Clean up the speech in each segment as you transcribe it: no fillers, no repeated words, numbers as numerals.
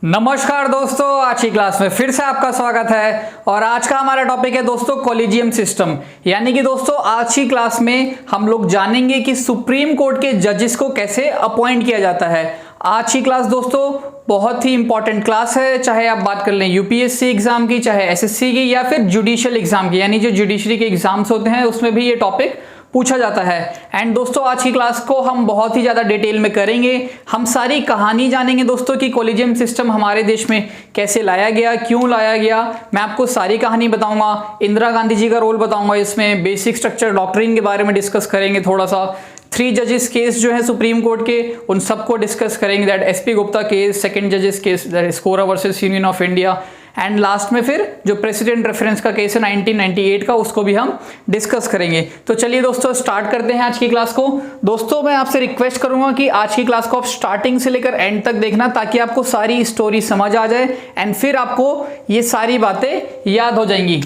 नमस्कार दोस्तों, आज की क्लास में फिर से आपका स्वागत है। और आज का हमारा टॉपिक है दोस्तों कॉलेजियम सिस्टम। यानी कि दोस्तों आज की क्लास में हम लोग जानेंगे कि सुप्रीम कोर्ट के जजेस को कैसे अपॉइंट किया जाता है। आज की क्लास दोस्तों बहुत ही इंपॉर्टेंट क्लास है, चाहे आप बात कर लें यूपीएससी एग्जाम की, चाहे एसएससी की, या फिर जुडिशियल एग्जाम की, यानी जो जुडिशरी के एग्जाम्स होते हैं उसमें भी ये टॉपिक पूछा जाता है। एंड दोस्तों आज की क्लास को हम बहुत ही ज्यादा डिटेल में करेंगे। हम सारी कहानी जानेंगे दोस्तों कि कॉलेजियम सिस्टम हमारे देश में कैसे लाया गया, क्यों लाया गया। मैं आपको सारी कहानी बताऊंगा, इंदिरा गांधी जी का रोल बताऊंगा, इसमें बेसिक स्ट्रक्चर डॉक्ट्रिन के बारे में डिस्कस करेंगे थोड़ा सा। 3 जजेस केस जो है सुप्रीम कोर्ट के, उन सबको डिस्कस करेंगे। That SP Gupta case, second जजेस case, that SCAORA versus union of India, and last में फिर जो प्रेसिडेंट रेफरेंस का केस है 1998 का, उसको भी हम डिस्कस करेंगे। तो चलिए दोस्तों स्टार्ट करते हैं आज की क्लास को। दोस्तों मैं आपसे रिक्वेस्ट करूंगा कि आज की क्लास को आप स्टार्टिंग से लेकर एंड तक देखना, ताकि आपको सारी स्टोरी समझ आ जाए एंड फिर आपको ये सारी बातें याद हो जाएंगी।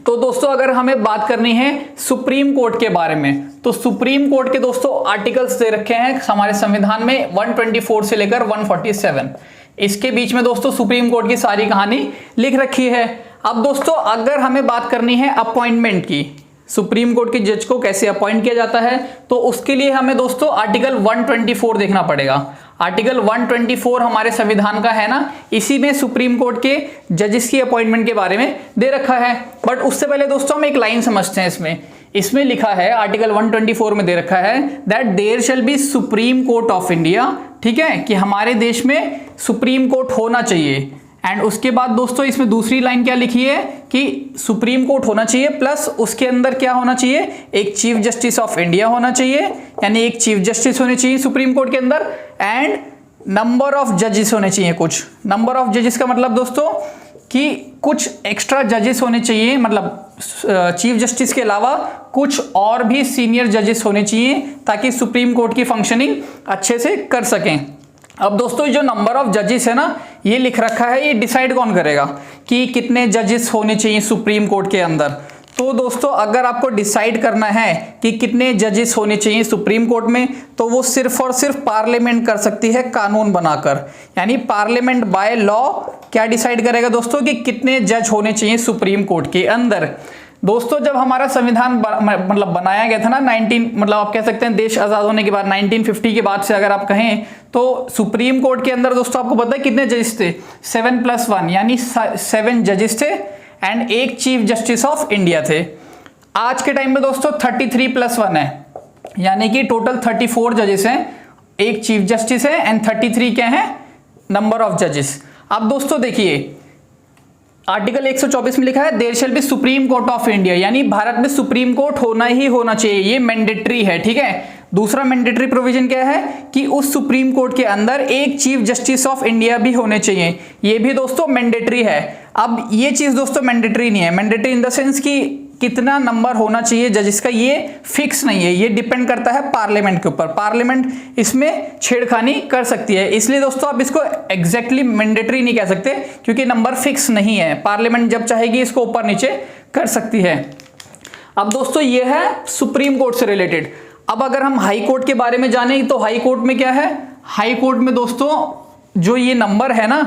तो दोस्तों अगर हमें बात करनी है सुप्रीम कोर्ट के बारे में, तो सुप्रीम कोर्ट के दोस्तों आर्टिकल्स दे रखे हैं हमारे संविधान में 124 से लेकर 147। इसके बीच में दोस्तों सुप्रीम कोर्ट की सारी कहानी लिख रखी है। अब दोस्तों अगर हमें बात करनी है अपॉइंटमेंट की, सुप्रीम कोर्ट के जज को कैसे अपॉइंट किया जाता है, तो उसके लिए हमें दोस्तों आर्टिकल 124 देखना पड़ेगा। आर्टिकल 124 हमारे संविधान का है ना, इसी में सुप्रीम कोर्ट के जजेस की अपॉइंटमेंट के बारे में दे रखा है। बट उससे पहले दोस्तों हम एक लाइन समझते हैं। इसमें लिखा है, आर्टिकल 124 में दे रखा है that there shall be supreme court of India. ठीक है, कि हमारे देश में सुप्रीम कोर्ट होना चाहिए। एंड उसके बाद दोस्तों इसमें दूसरी लाइन क्या लिखी है कि सुप्रीम कोर्ट होना चाहिए, प्लस उसके अंदर क्या होना चाहिए, एक चीफ जस्टिस ऑफ इंडिया होना चाहिए, यानी एक चीफ जस्टिस होने चाहिए सुप्रीम कोर्ट के अंदर, एंड नंबर ऑफ जजेस होने चाहिए। कुछ नंबर ऑफ जजेस का मतलब दोस्तों कि कुछ एक्स्ट्रा जजेस होने चाहिए, मतलब चीफ जस्टिस के अलावा कुछ और भी सीनियर जजेस होने चाहिए, ताकि सुप्रीम कोर्ट की फंक्शनिंग अच्छे से कर सकें। अब दोस्तों जो नंबर ऑफ जजेस है ना, ये लिख रखा है, ये डिसाइड कौन करेगा कि कितने जजेस होने चाहिए सुप्रीम कोर्ट के अंदर। तो दोस्तों अगर आपको डिसाइड करना है कि कितने जजेस होने चाहिए सुप्रीम कोर्ट में, तो वो सिर्फ और सिर्फ पार्लियामेंट कर सकती है कानून बनाकर। यानी पार्लियामेंट बाय लॉ क्या डिसाइड करेगा दोस्तों कि कितने जज होने चाहिए सुप्रीम कोर्ट के अंदर। दोस्तों जब हमारा संविधान मतलब बनाया गया था ना, मतलब आप कह सकते हैं देश आजाद होने के बाद 1950 के बाद से अगर आप कहें, तो सुप्रीम कोर्ट के अंदर दोस्तों आपको पता है कितने जजेस थे, 7+1 यानी 7 जजेस थे, एंड एक चीफ जस्टिस ऑफ इंडिया थे। आज के टाइम में दोस्तों 33+1 है, यानी कि टोटल 34 जजेस हैं, एक चीफ जस्टिस है, एंड 33 क्या है नंबर ऑफ जजेस। अब दोस्तों देखिए आर्टिकल 124 में लिखा है there shall be supreme court of India, यानी भारत में सुप्रीम कोर्ट होना ही होना चाहिए, ये मैंडेटरी है। ठीक है, दूसरा मैंडेटरी प्रोविजन क्या है कि उस सुप्रीम कोर्ट के अंदर एक चीफ जस्टिस ऑफ इंडिया भी होने चाहिए, ये भी दोस्तों मैंडेटरी है। अब ये चीज दोस्तों मैंडेटरी नहीं है, मैंडेटरी इन द सेंस कि कितना नंबर होना चाहिए जजेस का ये फिक्स नहीं है, ये डिपेंड करता है पार्लियामेंट के ऊपर। पार्लियामेंट इसमें छेड़खानी कर सकती है, इसलिए दोस्तों आप इसको एग्जैक्टली मैंडेटरी नहीं कह सकते, क्योंकि नंबर फिक्स नहीं है। पार्लियामेंट जब चाहेगी इसको ऊपर नीचे कर सकती है। अब दोस्तों ये है सुप्रीम कोर्ट से रिलेटेड। अब अगर हम हाई कोर्ट के बारे में जाने, तो हाई कोर्ट में क्या है, हाई कोर्ट में दोस्तों जो ये नंबर है ना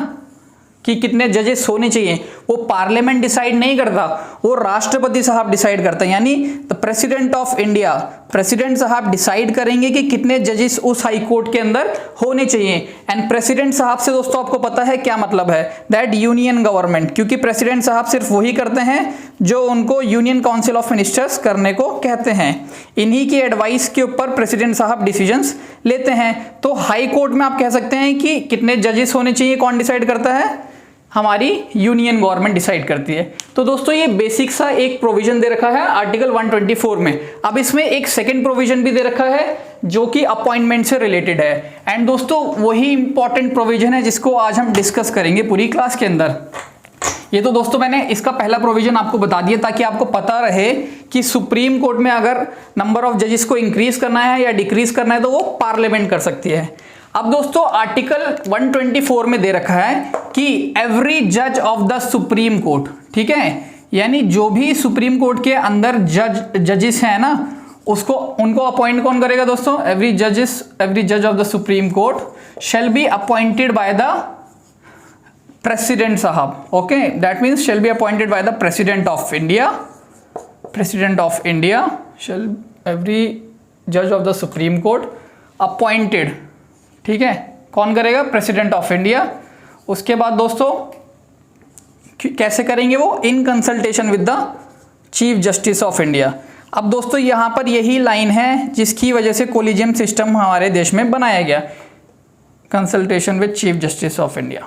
कि कितने जजेस होने चाहिए, वो पार्लियामेंट डिसाइड नहीं करता, वो राष्ट्रपति साहब डिसाइड करते हैं। यानी the president of India, president साहब डिसाइड करेंगे कि कितने जजेस उस हाई कोर्ट के अंदर होने चाहिए। एंड प्रेसिडेंट साहब से दोस्तों आपको पता है क्या मतलब है, दैट यूनियन गवर्नमेंट, क्योंकि प्रेसिडेंट साहब सिर्फ वही करते हैं जो उनको यूनियन काउंसिल ऑफ मिनिस्टर्स करने को कहते हैं। इन्हीं की एडवाइस के ऊपर प्रेसिडेंट साहब डिसीजंस लेते हैं। तो हाई कोर्ट में आप कह सकते हैं कि कितने जजेस होने चाहिए कौन डिसाइड करता है, हमारी यूनियन गवर्नमेंट डिसाइड करती है। तो दोस्तों ये बेसिक सा एक प्रोविजन दे रखा है आर्टिकल 124 में। अब इसमें एक सेकंड प्रोविजन भी दे रखा है जो कि अपॉइंटमेंट से रिलेटेड है। एंड दोस्तों वही इंपॉर्टेंट प्रोविजन है जिसको आज हम डिस्कस करेंगे पूरी क्लास के अंदर। ये तो दोस्तों मैंने इसका पहला प्रोविजन आपको बता दिया ताकि आपको पता रहे कि सुप्रीम कोर्ट में अगर नंबर ऑफ जजेस को इंक्रीज करना है या डिक्रीज करना है तो वो पार्लियामेंट कर सकती है। अब दोस्तों आर्टिकल 124 में दे रखा है कि एवरी जज ऑफ द सुप्रीम कोर्ट, ठीक है, यानी जो भी सुप्रीम कोर्ट के अंदर जजेस हैं ना, उनको अपॉइंट कौन करेगा दोस्तों, एवरी जज of the Supreme Court shall be appointed by the president साहब, okay, that means shall be appointed by the president of India. President of India shall every जज of the Supreme Court appointed, ठीक है, कौन करेगा? President of India. उसके बाद दोस्तों कैसे करेंगे वो? In consultation with the Chief justice of India. अब दोस्तों यहां पर यही लाइन है जिसकी वजह से कोलिजियम सिस्टम हमारे देश में बनाया गया, consultation with chief justice of India.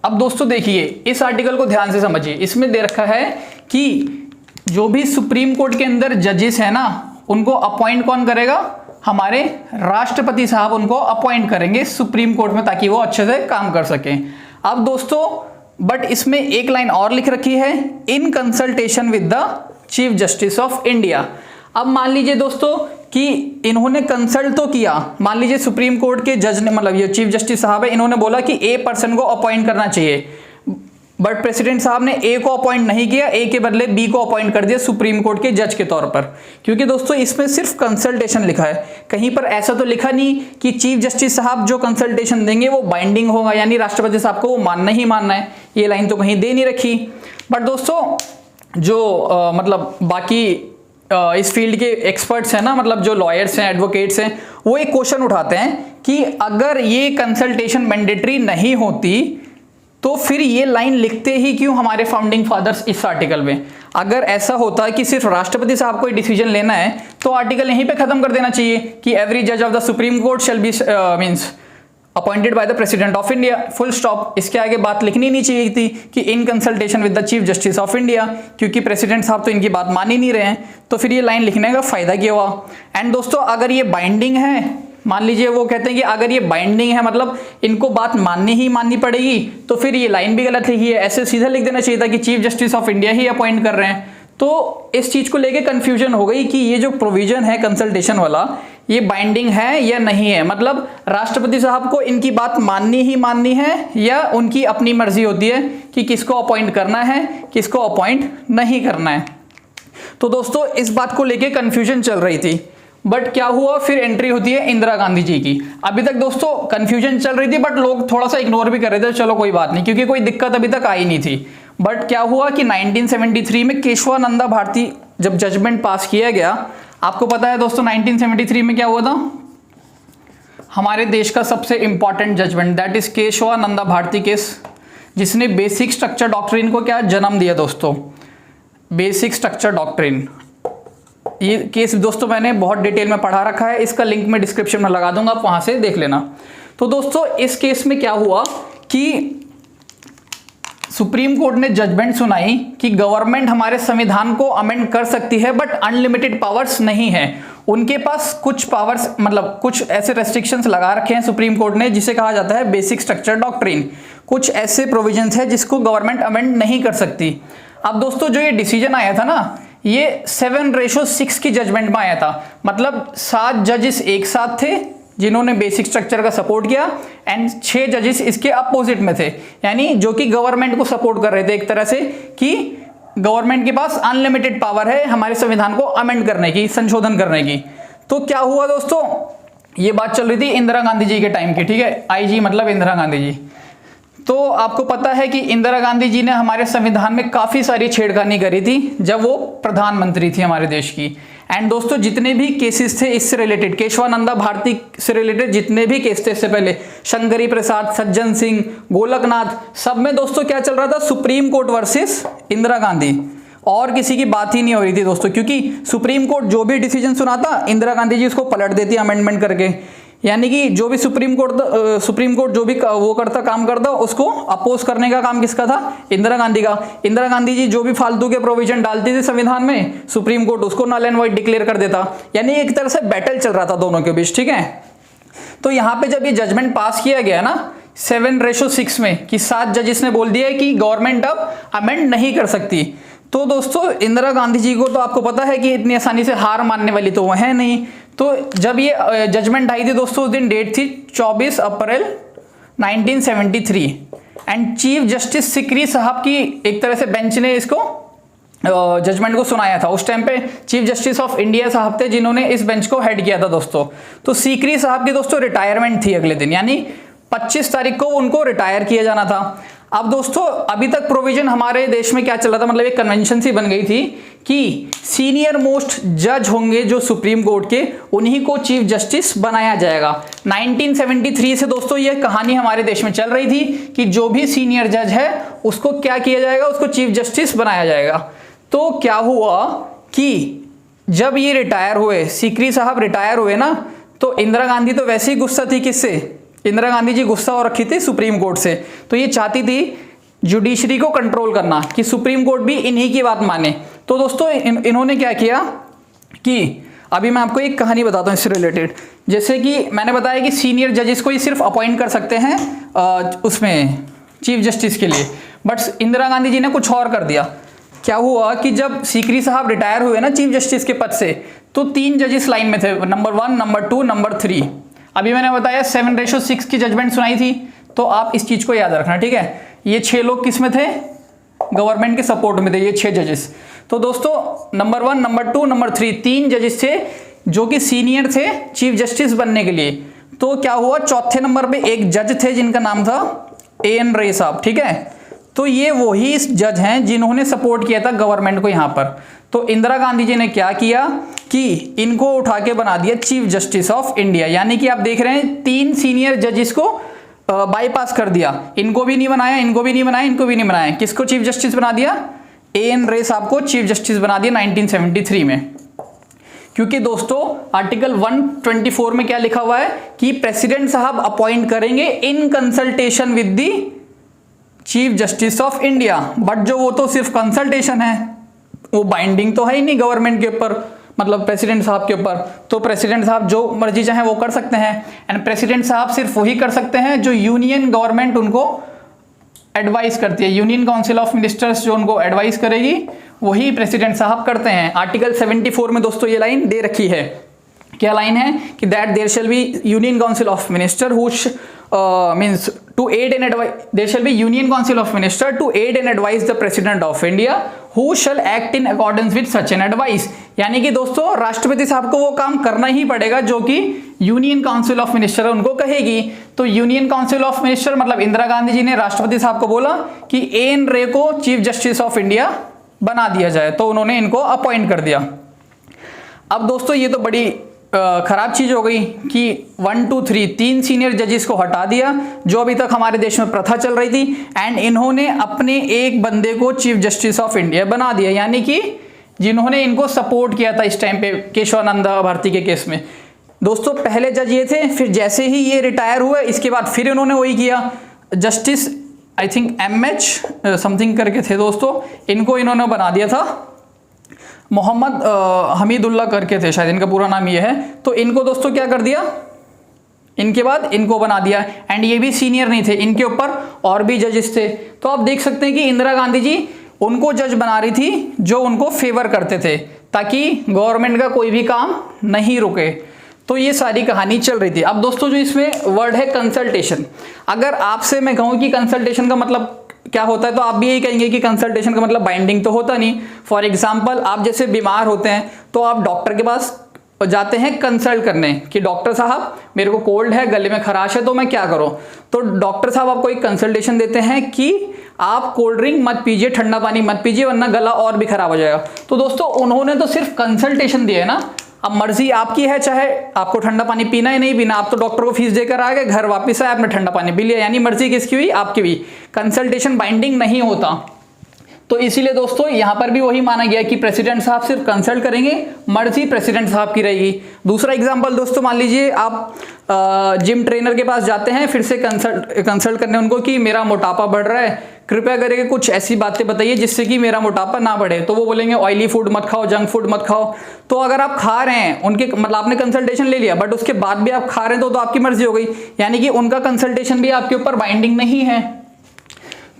अब दोस्तों देखिए इस आर्टिकल को ध्यान से समझिए, इसमें दे रखा है कि जो भी सुप्रीम कोर्ट के अंदर जजेस है ना, उनको अपॉइंट कौन करेगा? हमारे राष्ट्रपति साहब उनको अपॉइंट करेंगे सुप्रीम कोर्ट में, ताकि वो अच्छे से काम कर सकें। अब दोस्तों बट इसमें एक लाइन और लिख रखी है, इन consultation with the Chief justice of India. अब मान लीजिए दोस्तों कि इन्होंने कंसल्ट तो किया, मान लीजिए सुप्रीम कोर्ट के जज ने, मतलब ये चीफ जस्टिस साहब है, इन्होंने बोला कि ए पर्सन को अपॉइंट करना चाहिए, बट प्रेसिडेंट साहब ने ए को अपॉइंट नहीं किया, ए के बदले बी को अपॉइंट कर दिया सुप्रीम कोर्ट के जज के तौर पर। क्योंकि दोस्तों इसमें सिर्फ कंसल्टेशन लिखा है, कहीं पर ऐसा तो लिखा नहीं कि चीफ जस्टिस साहब जो कंसल्टेशन देंगे वो बाइंडिंग होगा, यानी राष्ट्रपति साहब को वो मानना ही मानना है, ये लाइन तो कहीं दे नहीं रखी। बट दोस्तों जो मतलब बाकी इस फील्ड के एक्सपर्ट्स हैं ना, मतलब जो लॉयर्स हैं, एडवोकेट्स हैं, वो एक क्वेश्चन उठाते हैं कि अगर ये कंसल्टेशन मैंडेटरी नहीं होती तो फिर ये लाइन लिखते ही क्यों हमारे फाउंडिंग फादर्स इस आर्टिकल में? अगर ऐसा होता है कि सिर्फ राष्ट्रपति साहब को ही डिसीजन लेना है तो आर्टिकल यहीं पे खत्म कर देना चाहिए कि एवरी जज of the Supreme Court shall B means appointed by the president of India, full stop. इसके आगे बात लिखनी नहीं चाहिए थी कि इन consultation with the Chief justice of India, क्योंकि प्रेसिडेंट साहब तो इनकी बात मान ही नहीं रहे हैं, तो फिर ये लाइन लिखने का फायदा क्या हुआ? एंड दोस्तों अगर ये बाइंडिंग है, मान लीजिए वो कहते हैं कि अगर ये बाइंडिंग है मतलब इनको बात माननी ही माननी पड़ेगी, तो फिर ये लाइन भी गलत लिखी है, ऐसे सीधा लिख देना चाहिए था कि चीफ जस्टिस ऑफ इंडिया ही अपॉइंट कर रहे हैं। तो इस चीज को लेके कंफ्यूजन हो गई कि ये जो प्रोविजन है कंसल्टेशन वाला, ये बाइंडिंग है या नहीं है, मतलब राष्ट्रपति साहब को इनकी बात माननी ही माननी है या उनकी अपनी मर्जी होती है कि किसको अपॉइंट करना है, किसको अपॉइंट नहीं करना है। तो दोस्तों इस बात को लेके कंफ्यूजन चल रही थी। बट क्या हुआ, फिर एंट्री होती है इंदिरा गांधी जी की। अभी तक दोस्तों कंफ्यूजन चल रही थी, बट लोग थोड़ा सा इग्नोर भी कर रहे थे, चलो कोई बात नहीं, क्योंकि कोई दिक्कत अभी तक आई नहीं थी। बट क्या हुआ कि 1973 में केशवानंदा भारती जब जजमेंट पास किया गया, आपको पता है दोस्तों 1973 में क्या हुआ था? हमारे देश का सबसे important judgement, that is Kesavananda Bharati case, जिसने बेसिक स्ट्रक्चर डॉक्ट्रिन को क्या जन्म दिया दोस्तों, बेसिक स्ट्रक्चर डॉक्ट्रिन। ये केस दोस्तों मैंने बहुत डिटेल में पढ़ा रखा है, इसका लिंक मैं डिस्क्रिप्शन में लगा दूंगा, आप वहां से देख लेना। तो दोस्तों इस केस में क्या हुआ कि सुप्रीम कोर्ट ने जजमेंट सुनाई कि गवर्नमेंट हमारे संविधान को अमेंड कर सकती है, बट अनलिमिटेड पावर्स नहीं है। उनके पास कुछ पावर्स, मतलब कुछ ऐसे रेस्ट्रिक्शंस लगा रखे हैं सुप्रीम कोर्ट ने, जिसे कहा जाता है बेसिक स्ट्रक्चर डॉक्ट्रिन। कुछ ऐसे प्रोविजंस है जिसको गवर्नमेंट अमेंड नहीं कर सकती। अब दोस्तों जो ये डिसीजन आया था ना, ये 7:6 की जजमेंट में आया था, मतलब 7 जजेस एक साथ थे जिन्होंने बेसिक स्ट्रक्चर का सपोर्ट किया, एंड 6 जजेस इसके अपोजिट में थे, यानी जो कि गवर्नमेंट को सपोर्ट कर रहे थे एक तरह से कि गवर्नमेंट के पास अनलिमिटेड पावर है हमारे संविधान को अमेंड करने की, संशोधन करने की। तो क्या हुआ दोस्तों, ये बात चल रही थी इंदिरा गांधी जी के टाइम की, ठीक है, आईजी मतलब इंदिरा गांधी जी। तो आपको पता है कि इंदिरा गांधी जी ने हमारे संविधान में काफी सारी छेड़खानी करी थी जब वो प्रधानमंत्री थी हमारे देश की। एंड दोस्तों जितने भी केसेस थे इससे रिलेटेड, केशवानंदा भारती से रिलेटेड जितने भी केस थे इससे पहले, शंकरी प्रसाद, सज्जन सिंह, गोलकनाथ, सब में दोस्तों क्या चल रहा था, Supreme court versus Indira Gandhi, और किसी की बात ही नहीं हो रही थी दोस्तों, क्योंकि सुप्रीम कोर्ट जो भी डिसीजन सुनाता इंदिरा गांधी जी उसको पलट देती अमेंडमेंट करके, यानी कि जो भी सुप्रीम कोर्ट जो भी वो करता, काम करता, उसको अपोज करने का काम किसका था, इंदिरा गांधी का। इंदिरा गांधी जी जो भी फालतू के प्रोविजन डालती थी संविधान में, सुप्रीम कोर्ट उसको नल एंड वाइड डिक्लेयर कर देता, यानी एक तरह से बैटल चल रहा था दोनों के बीच, ठीक है। तो यहाँ पे जब ये जजमेंट पास किया गया ना 7:6 में कि 7 जजेस ने बोल दिया कि गवर्नमेंट अब अमेंड नहीं कर सकती, तो दोस्तों इंदिरा गांधी जी को तो आपको पता है कि इतनी आसानी से हार मानने वाली तो वो है नहीं। तो जब ये जजमेंट आई थी दोस्तों, उस दिन डेट थी 24 अप्रैल 1973, एंड चीफ जस्टिस सिकरी साहब की एक तरह से बेंच ने इसको जजमेंट को सुनाया था। उस टाइम पे चीफ जस्टिस ऑफ इंडिया साहब थे जिन्होंने इस बेंच को हेड किया था दोस्तों। तो सीकरी साहब की दोस्तों रिटायरमेंट थी अगले दिन, यानी 25 तारीख को उनको रिटायर किया जाना था। अब दोस्तों अभी तक प्रोविजन हमारे देश में क्या चल रहा था, मतलब एक कन्वेंशन सी बन गई थी कि सीनियर मोस्ट जज होंगे जो सुप्रीम कोर्ट के, उन्हीं को चीफ जस्टिस बनाया जाएगा। 1973 से दोस्तों ये कहानी हमारे देश में चल रही थी कि जो भी सीनियर जज है उसको क्या किया जाएगा, उसको चीफ जस्टिस बनाया जाएगा। तो क्या हुआ कि जब ये रिटायर हुए, सीकरी साहब रिटायर हुए ना, तो इंदिरा गांधी तो वैसे ही गुस्सा थी, किससे, इंदिरा गांधी जी गुस्सा हो रखी थी सुप्रीम कोर्ट से, तो ये चाहती थी जुडिशरी को कंट्रोल करना कि सुप्रीम कोर्ट भी इन्हीं की बात माने। तो दोस्तों इन्होंने क्या किया कि अभी मैं आपको एक कहानी बताता हूँ इससे रिलेटेड। जैसे कि मैंने बताया कि सीनियर जजेस को ही सिर्फ अपॉइंट कर सकते हैं उसमें चीफ जस्टिस के लिए, बट इंदिरा गांधी जी ने कुछ और कर दिया। क्या हुआ कि जब सीकरी साहब रिटायर हुए ना चीफ जस्टिस के पद से, तो 3 जजेस लाइन में थे, नंबर 1, नंबर 2, नंबर 3। अभी मैंने बताया 7:6 की जजमेंट सुनाई थी, तो आप इस चीज को याद रखना, ठीक है। ये 6 लोग किस में थे, गवर्नमेंट के सपोर्ट में थे, ये 6 जजेस। तो दोस्तों नंबर 1, नंबर 2, नंबर 3, 3 जजेस थे जो कि सीनियर थे चीफ जस्टिस बनने के लिए। तो क्या हुआ, चौथे नंबर पे एक जज थे जिनका नाम था A.N. रे साहब, ठीक है। तो ये वही जज हैं जिन्होंने सपोर्ट किया था गवर्नमेंट को यहाँ पर। तो इंदिरा गांधी जी ने क्या किया कि इनको उठा के बना दिया चीफ जस्टिस ऑफ इंडिया, यानी कि आप देख रहे हैं 3 सीनियर जजेस को बाईपास कर दिया, इनको भी नहीं बनाया, इनको भी नहीं बनाया, इनको भी नहीं बनाया। किसको चीफ जस्टिस बना दिया, A.N. रे साहब को चीफ जस्टिस बना दिया 1973 में। क्योंकि दोस्तों आर्टिकल 124 में क्या लिखा हुआ है कि प्रेसिडेंट साहब अपॉइंट करेंगे इन consultation with the chief justice of India. But जो वो तो सिर्फ कंसल्टेशन है, वो बाइंडिंग तो है ही नहीं गवर्नमेंट के ऊपर, मतलब प्रेसिडेंट साहब के ऊपर। तो प्रेसिडेंट साहब जो मर्जी चाहे वो कर सकते हैं, एंड प्रेसिडेंट साहब सिर्फ वही कर सकते हैं जो यूनियन गवर्नमेंट उनको एडवाइस करती है। यूनियन काउंसिल ऑफ मिनिस्टर्स जो उनको एडवाइस करेगी वही प्रेसिडेंट साहब करते हैं। आर्टिकल 74 में दोस्तों ये लाइन दे रखी है, क्या लाइन है कि that there shall be union council of minister who means to aid and advise, there shall be union council of minister to aid and advise the president of India who shall act in accordance with such an advice। यानी कि दोस्तों राष्ट्रपति साहब को वो काम करना ही पड़ेगा जो कि यूनियन काउंसिल ऑफ मिनिस्टर उनको कहेगी। तो यूनियन काउंसिल ऑफ मिनिस्टर मतलब इंदिरा गांधी जी ने राष्ट्रपति साहब को बोला कि A.N. रे को चीफ जस्टिस ऑफ इंडिया बना दिया जाए, तो उन्होंने इनको अपॉइंट कर दिया। अब दोस्तों ये तो बड़ी खराब चीज हो गई कि 1, 2, 3 3 सीनियर जजेस को हटा दिया जो अभी तक हमारे देश में प्रथा चल रही थी, एंड इन्होंने अपने एक बंदे को चीफ जस्टिस ऑफ इंडिया बना दिया, यानी कि जिन्होंने इनको सपोर्ट किया था इस टाइम पे केशवानंद भारती के केस में। दोस्तों पहले जज ये थे, फिर जैसे ही ये रिटायर हुए इसके बाद फिर इन्होंने वही किया। Justice I think MH something करके थे दोस्तों, इनको इन्होंने बना दिया था, मोहम्मद हमीदुल्लाह करके थे शायद, इनका पूरा नाम ये है। तो इनको दोस्तों क्या कर दिया, इनके बाद इनको बना दिया, एंड ये भी सीनियर नहीं थे, इनके ऊपर और भी जजेस थे। तो आप देख सकते हैं कि इंदिरा गांधी जी उनको जज बना रही थी जो उनको फेवर करते थे, ताकि गवर्नमेंट का कोई भी काम नहीं रुके। तो ये सारी कहानी चल रही थी। अब दोस्तों जो इसमें वर्ड है कंसल्टेशन, अगर आपसे मैं कहूँ कि कंसल्टेशन का मतलब क्या होता है, तो आप भी यही कहेंगे कि कंसल्टेशन का मतलब बाइंडिंग तो होता नहीं। फॉर एग्जांपल आप जैसे बीमार होते हैं तो आप डॉक्टर के पास जाते हैं कंसल्ट करने कि डॉक्टर साहब मेरे को कोल्ड है, गले में खराश है, तो मैं क्या करूं। तो डॉक्टर साहब आपको एक कंसल्टेशन देते हैं कि आप कोल्ड ड्रिंक मत पीजिए, ठंडा पानी मत पीजिए, वरना गला और भी खराब हो जाएगा। तो दोस्तों उन्होंने तो सिर्फ कंसल्टेशन दिया है ना, अब मर्जी आपकी है चाहे आपको ठंडा पानी पीना है नहीं पीना। आप तो डॉक्टर को फीस देकर आ गए, घर वापस आए, आपने ठंडा पानी पी लिया, यानी मर्जी किसकी हुई, आपकी हुई। कंसल्टेशन बाइंडिंग नहीं होता। तो इसीलिए दोस्तों यहां पर भी वही माना गया कि प्रेसिडेंट साहब सिर्फ कंसल्ट करेंगे, मर्जी प्रेसिडेंट साहब की रहेगी। दूसरा एग्जांपल दोस्तों, मान लीजिए आप जिम ट्रेनर के पास जाते हैं फिर से कंसल्ट करने उनको कि मेरा मोटापा बढ़ रहा है, कृपया करके कुछ ऐसी बातें बताइए जिससे कि मेरा मोटापा ना बढ़े। तो वो बोलेंगे ऑयली फूड मत खाओ, जंक फूड मत खाओ। तो अगर आप खा रहे हैं उनके, मतलब आपने कंसल्टेशन ले लिया बट उसके बाद भी आप खा रहे हैं तो आपकी मर्जी हो गई, यानी कि उनका कंसल्टेशन भी आपके ऊपर बाइंडिंग नहीं है।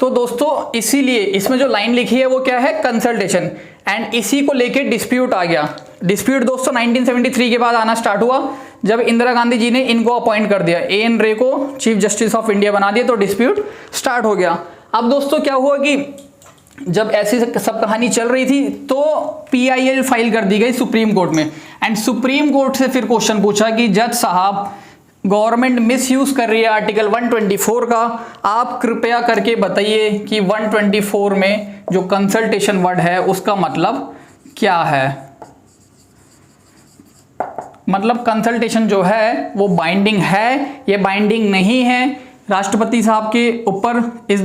तो दोस्तों इसीलिए इसमें जो लाइन लिखी है वो क्या है, कंसल्टेशन, एंड इसी को लेके डिस्प्यूट आ गया। डिस्प्यूट दोस्तों 1973 के बाद आना स्टार्ट हुआ जब इंदिरा गांधी जी ने इनको अपॉइंट कर दिया, A.N. रे को चीफ जस्टिस ऑफ इंडिया बना दिया, तो डिस्प्यूट स्टार्ट हो गया। अब दोस्तों क्या हुआ कि जब ऐसी सब कहानी चल रही थी तो PIL फाइल कर दी गई सुप्रीम कोर्ट में, एंड सुप्रीम कोर्ट से फिर क्वेश्चन पूछा कि जज साहब गवर्नमेंट मिसयूज कर रही है आर्टिकल 124 का, आप कृपया करके बताइए कि 124 में जो कंसल्टेशन वर्ड है उसका मतलब क्या है। मतलब कंसल्टेशन जो है वो बाइंडिंग है या बाइंडिंग नहीं है, राष्ट्रपति साहब के ऊपर इस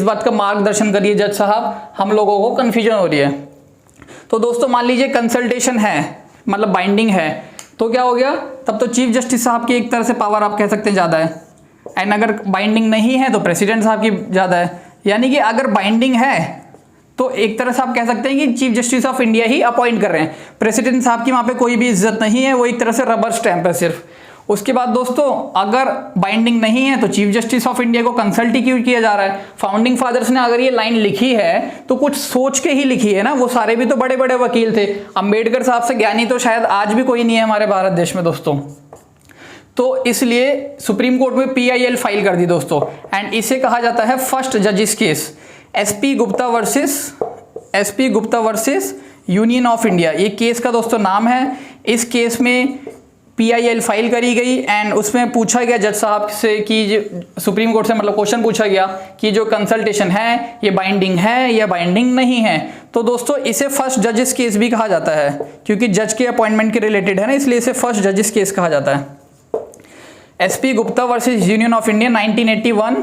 बात का मार्गदर्शन करिए जज साहब, हम लोगों को कंफ्यूजन हो रही है। तो दोस्तों मान लीजिए कंसल्टेशन है मतलब बाइंडिंग है, तो क्या हो गया, तब तो चीफ जस्टिस साहब की एक तरह से पावर आप कह सकते हैं ज़्यादा है, एंड अगर बाइंडिंग नहीं है तो प्रेसिडेंट साहब की ज़्यादा है। यानी कि अगर बाइंडिंग है तो एक तरह से आप कह सकते हैं कि चीफ जस्टिस ऑफ इंडिया ही अपॉइंट कर रहे हैं, प्रेसिडेंट साहब की वहाँ पे कोई भी इज्जत नहीं है, वो एक तरह से रबर स्टैंप है सिर्फ। उसके बाद दोस्तों अगर बाइंडिंग नहीं है तो चीफ जस्टिस ऑफ इंडिया को कंसल्ट ही क्यों किया जा रहा है। फाउंडिंग फादर्स ने अगर ये लाइन लिखी है तो कुछ सोच के ही लिखी है ना, वो सारे भी तो बड़े बड़े वकील थे, अंबेडकर साहब से ज्ञानी तो शायद आज भी कोई नहीं है हमारे भारत देश में दोस्तों। तो इसलिए सुप्रीम कोर्ट में PIL फाइल कर दी दोस्तों, एंड इसे कहा जाता है फर्स्ट जजिस case, SP Gupta versus union of India, ये केस का दोस्तों नाम है। इस केस में PIL फाइल करी गई एंड उसमें पूछा गया जज साहब से कि सुप्रीम कोर्ट से मतलब क्वेश्चन पूछा गया कि जो कंसल्टेशन है ये बाइंडिंग है या बाइंडिंग नहीं है। तो दोस्तों इसे फर्स्ट जजिस केस भी कहा जाता है, क्योंकि जज के अपॉइंटमेंट के रिलेटेड है ना, इसलिए इसे फर्स्ट जजिस केस कहा जाता है। SP Gupta versus union of India 1981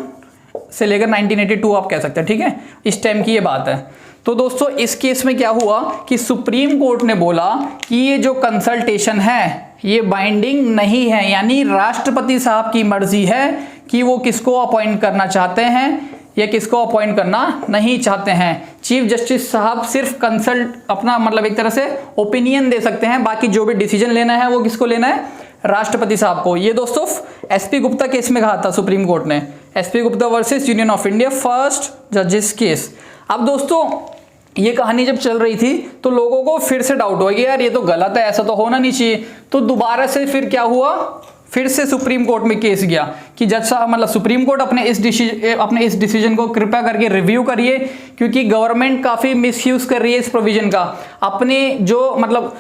से लेकर 1982 आप कह सकते हैं, ठीक है, इस टाइम की ये बात है। तो दोस्तों इस केस में क्या हुआ कि सुप्रीम कोर्ट ने बोला कि ये जो कंसल्टेशन है ये बाइंडिंग नहीं है, यानी राष्ट्रपति साहब की मर्जी है कि वो किसको अपॉइंट करना चाहते हैं या किसको अपॉइंट करना नहीं चाहते हैं। चीफ जस्टिस साहब सिर्फ कंसल्ट अपना मतलब एक तरह से ओपिनियन दे सकते हैं, बाकी जो भी डिसीजन लेना है वो किसको लेना है, राष्ट्रपति साहब को। ये दोस्तों SP गुप्ता केस में कहा था सुप्रीम कोर्ट ने, SP Gupta versus union of India first जजिस केस। अब दोस्तों ये कहानी जब चल रही थी तो लोगों को फिर से डाउट हुआ कि यार ये तो गलत है, ऐसा तो होना नहीं चाहिए। तो दोबारा से फिर क्या हुआ, फिर से सुप्रीम कोर्ट में केस गया कि जज साहब मतलब सुप्रीम कोर्ट अपने इस डिसीजन को कृपया करके रिव्यू करिए, क्योंकि गवर्नमेंट काफ़ी मिसयूज कर रही है इस प्रोविजन का। अपने जो मतलब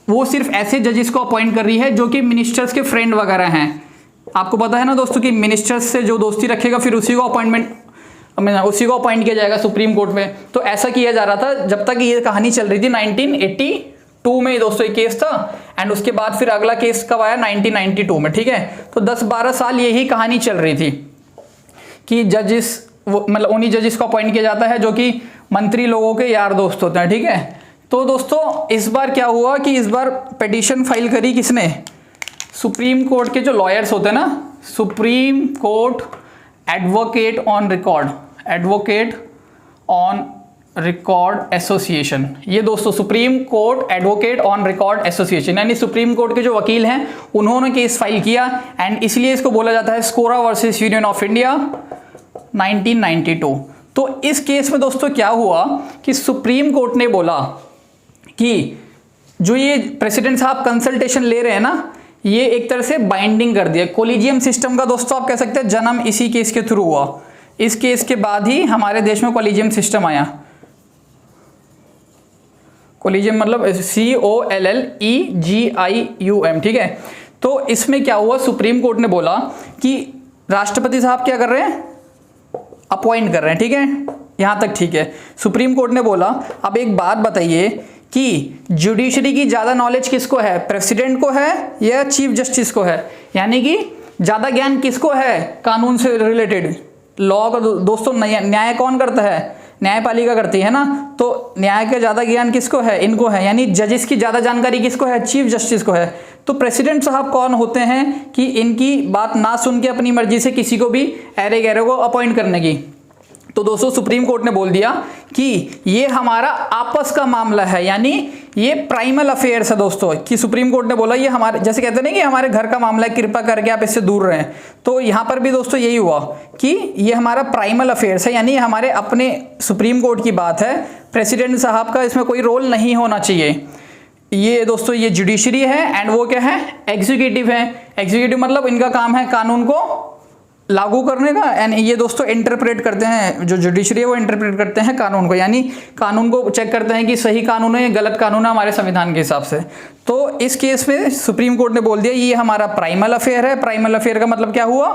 वो सिर्फ ऐसे जजेस को अपॉइंट कर रही है जो कि मिनिस्टर्स के फ्रेंड वगैरह हैं। आपको पता है ना दोस्तों कि मिनिस्टर्स से जो दोस्ती रखेगा फिर उसी को अपॉइंट किया जाएगा सुप्रीम कोर्ट में। तो ऐसा किया जा रहा था जब तक ये कहानी चल रही थी। 1982 में दोस्तों ये केस था, एंड उसके बाद फिर अगला केस कब आया, 1992 में, ठीक है। तो 10-12 साल यही कहानी चल रही थी कि जजिस मतलब उन्हीं जजिस को अपॉइंट किया जाता है जो कि मंत्री लोगों के यार दोस्त होते हैं, ठीक है। तो दोस्तों इस बार क्या हुआ कि इस बार पिटीशन फाइल करी किसने, सुप्रीम कोर्ट के जो लॉयर्स होते हैं ना, supreme Court advocate on record association. ये दोस्तों supreme Court advocate on record association, यानी सुप्रीम कोर्ट के जो वकील हैं उन्होंने केस फाइल किया, एंड इसलिए इसको बोला जाता है स्कोरा वर्सेस यूनियन ऑफ इंडिया 1992। तो इस केस में दोस्तों क्या हुआ कि सुप्रीम कोर्ट ने बोला कि जो ये प्रेसिडेंट साहब कंसल्टेशन ले रहे हैं ना, ये एक तरह से बाइंडिंग कर दिया। कोलिजियम सिस्टम का दोस्तों आप कह सकते हैं जन्म इसी केस के थ्रू हुआ। इस केस के बाद ही हमारे देश में कोलिजियम सिस्टम आया। कोलिजियम मतलब COLLEGIUM, ठीक है। तो इसमें क्या हुआ, सुप्रीम कोर्ट ने बोला कि राष्ट्रपति साहब क्या कर रहे हैं, अपॉइंट कर रहे हैं, ठीक है, यहां तक ठीक है। सुप्रीम कोर्ट ने बोला अब एक बात बताइए कि जुडिशरी की ज्यादा नॉलेज किसको है, प्रेसिडेंट को है या चीफ जस्टिस को है, यानी कि ज्यादा ज्ञान किसको है कानून से रिलेटेड। लॉ का दोस्तों न्याय कौन करता है, न्यायपालिका करती है ना, तो न्याय का ज्यादा ज्ञान किसको है, इनको है, यानी जजिस की ज्यादा जानकारी किसको है, चीफ जस्टिस को है। तो प्रेसिडेंट साहब कौन होते हैं कि इनकी बात ना सुन के अपनी मर्जी से किसी को भी ऐरे गैरे को अपॉइंट करने की। तो दोस्तों सुप्रीम कोर्ट ने बोल दिया कि ये हमारा आपस का मामला है, यानी ये प्राइमल अफेयर्स है दोस्तों, कि सुप्रीम कोर्ट ने बोला ये हमारे, जैसे कहते हैं कि हमारे घर का मामला है, कृपा करके आप इससे दूर रहें। तो यहाँ पर भी दोस्तों यही हुआ कि ये हमारा प्राइमल अफेयर्स है, यानी हमारे अपने सुप्रीम कोर्ट की बात है, प्रेसिडेंट साहब का इसमें कोई रोल नहीं होना चाहिए। ये दोस्तों ये जुडिशरी है, एंड वो क्या है, एग्जीक्यूटिव है। एग्जीक्यूटिव मतलब इनका काम है कानून को लागू करने का, एंड ये दोस्तों इंटरप्रेट करते हैं, जो जुडिशरी है वो इंटरप्रेट करते हैं कानून को, यानी कानून को चेक करते हैं कि सही कानून है या गलत कानून है हमारे संविधान के हिसाब से। तो इस केस में सुप्रीम कोर्ट ने बोल दिया ये हमारा प्राइमल अफेयर है। प्राइमल अफेयर का मतलब क्या हुआ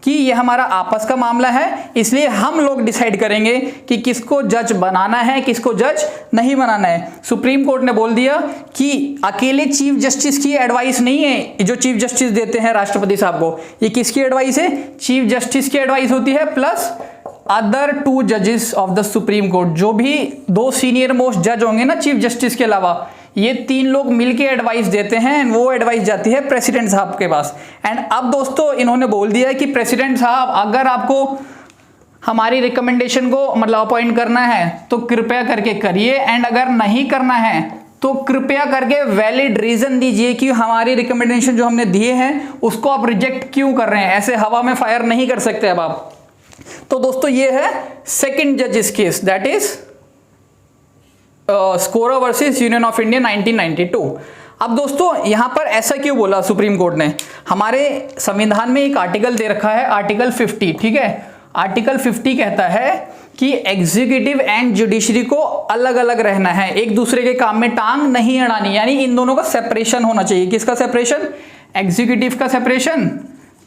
कि ये हमारा आपस का मामला है, इसलिए हम लोग डिसाइड करेंगे कि किसको जज बनाना है, किसको जज नहीं बनाना है। सुप्रीम कोर्ट ने बोल दिया कि अकेले चीफ जस्टिस की एडवाइस नहीं है, जो चीफ जस्टिस देते हैं राष्ट्रपति साहब को, ये किसकी एडवाइस है, चीफ जस्टिस की एडवाइस होती है, प्लस अदर 2 जजेस ऑफ द सुप्रीम कोर्ट, जो भी 2 सीनियर मोस्ट जज होंगे ना चीफ जस्टिस के अलावा, ये 3 लोग मिलके एडवाइस देते हैं, वो एडवाइस जाती है प्रेसिडेंट साहब के पास। एंड अब दोस्तों इन्होंने बोल दिया है कि प्रेसिडेंट साहब अगर आपको हमारी रिकमेंडेशन को मतलब अपॉइंट करना है तो कृपया करके करिए, एंड अगर नहीं करना है तो कृपया करके वैलिड रीजन दीजिए कि हमारी रिकमेंडेशन जो हमने दिए हैं उसको आप रिजेक्ट क्यों कर रहे हैं, ऐसे हवा में फायर नहीं कर सकते अब आप। तो दोस्तों ये है सेकंड जजेस case, that is SCAORA versus union of India 1992। अब दोस्तों यहां पर ऐसा क्यों बोला सुप्रीम कोर्ट ने, हमारे संविधान में एक आर्टिकल दे रखा है आर्टिकल 50, ठीक है। आर्टिकल 50 कहता है कि एग्जीक्यूटिव एंड जुडिशरी को अलग अलग रहना है, एक दूसरे के काम में टांग नहीं अड़ानी, यानी इन दोनों का सेपरेशन होना चाहिए। किसका सेपरेशन, एग्जीक्यूटिव का सेपरेशन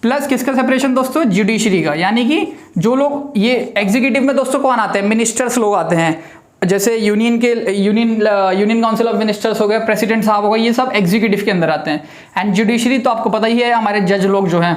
प्लस किसका सेपरेशन दोस्तों, जुडिशरी का। यानी कि जो लोग ये एग्जीक्यूटिव में दोस्तों कौन आते हैं, मिनिस्टर्स लोग आते हैं, जैसे यूनियन काउंसिल ऑफ मिनिस्टर्स हो गए, प्रेसिडेंट साहब हो गए, ये सब एग्जीक्यूटिव के अंदर आते हैं। एंड जुडिशरी तो आपको पता ही है हमारे जज लोग जो हैं।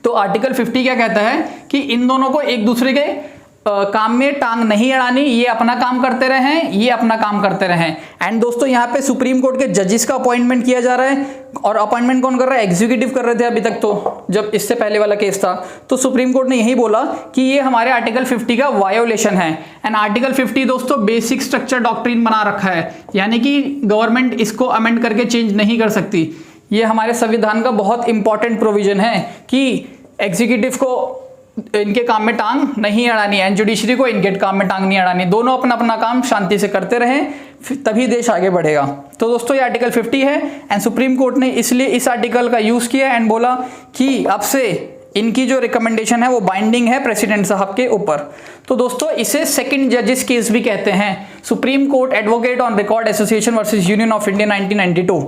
तो आर्टिकल 50 क्या कहता है कि इन दोनों को एक दूसरे के काम में टांग नहीं अड़ानी, ये अपना काम करते रहें, ये अपना काम करते रहें। एंड दोस्तों यहाँ पे सुप्रीम कोर्ट के जजेस का अपॉइंटमेंट किया जा रहा है, और अपॉइंटमेंट कौन कर रहा है, एग्जीक्यूटिव कर रहे थे अभी तक, तो जब इससे पहले वाला केस था तो सुप्रीम कोर्ट ने यही बोला कि ये हमारे आर्टिकल 50 का वायोलेशन है। एंड आर्टिकल 50 दोस्तों बेसिक स्ट्रक्चर डॉक्ट्रिन बना रखा है, यानी कि गवर्नमेंट इसको अमेंड करके चेंज नहीं कर सकती। ये हमारे संविधान का बहुत इंपॉर्टेंट प्रोविजन है कि एग्जीक्यूटिव को इनके काम में टांग नहीं अड़ानी है, जुडिशरी को इनके काम में टांग नहीं अड़ानी, दोनों अपना अपना काम शांति से करते रहें, तभी देश आगे बढ़ेगा। तो दोस्तों ये आर्टिकल 50 है, एंड सुप्रीम कोर्ट ने इसलिए इस आर्टिकल का यूज किया एंड बोला कि अब से इनकी जो रिकमेंडेशन है वो बाइंडिंग है प्रेसिडेंट साहब के ऊपर। तो दोस्तों इसे सेकंड जजेस केस भी कहते हैं, supreme Court advocate on record association versus union of India 1992।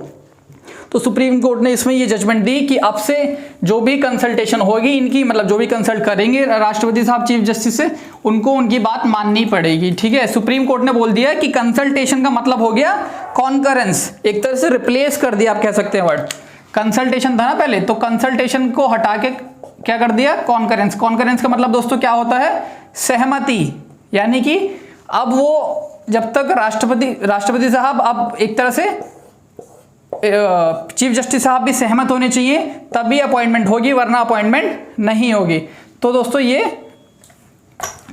तो सुप्रीम कोर्ट ने इसमें ये जजमेंट दी कि अब से जो भी कंसल्टेशन होगी इनकी, मतलब जो भी कंसल्ट करेंगे राष्ट्रपति साहब चीफ जस्टिस से, उनको उनकी बात माननी पड़ेगी, ठीक है। सुप्रीम कोर्ट ने बोल दिया कि कंसल्टेशन का मतलब हो गया कॉन्करेंस, एक तरह से रिप्लेस कर दिया आप कह सकते हैं वर्ड। कंसल्टेशन था ना पहले, तो कंसल्टेशन को हटा के क्या कर दिया, कॉन्करेंस। कॉन्करेंस का मतलब दोस्तों क्या होता है, सहमति, यानी कि अब वो जब तक राष्ट्रपति साहब अब एक तरह से चीफ जस्टिस साहब भी सहमत होने चाहिए तभी अपॉइंटमेंट होगी, वरना अपॉइंटमेंट नहीं होगी। तो दोस्तों ये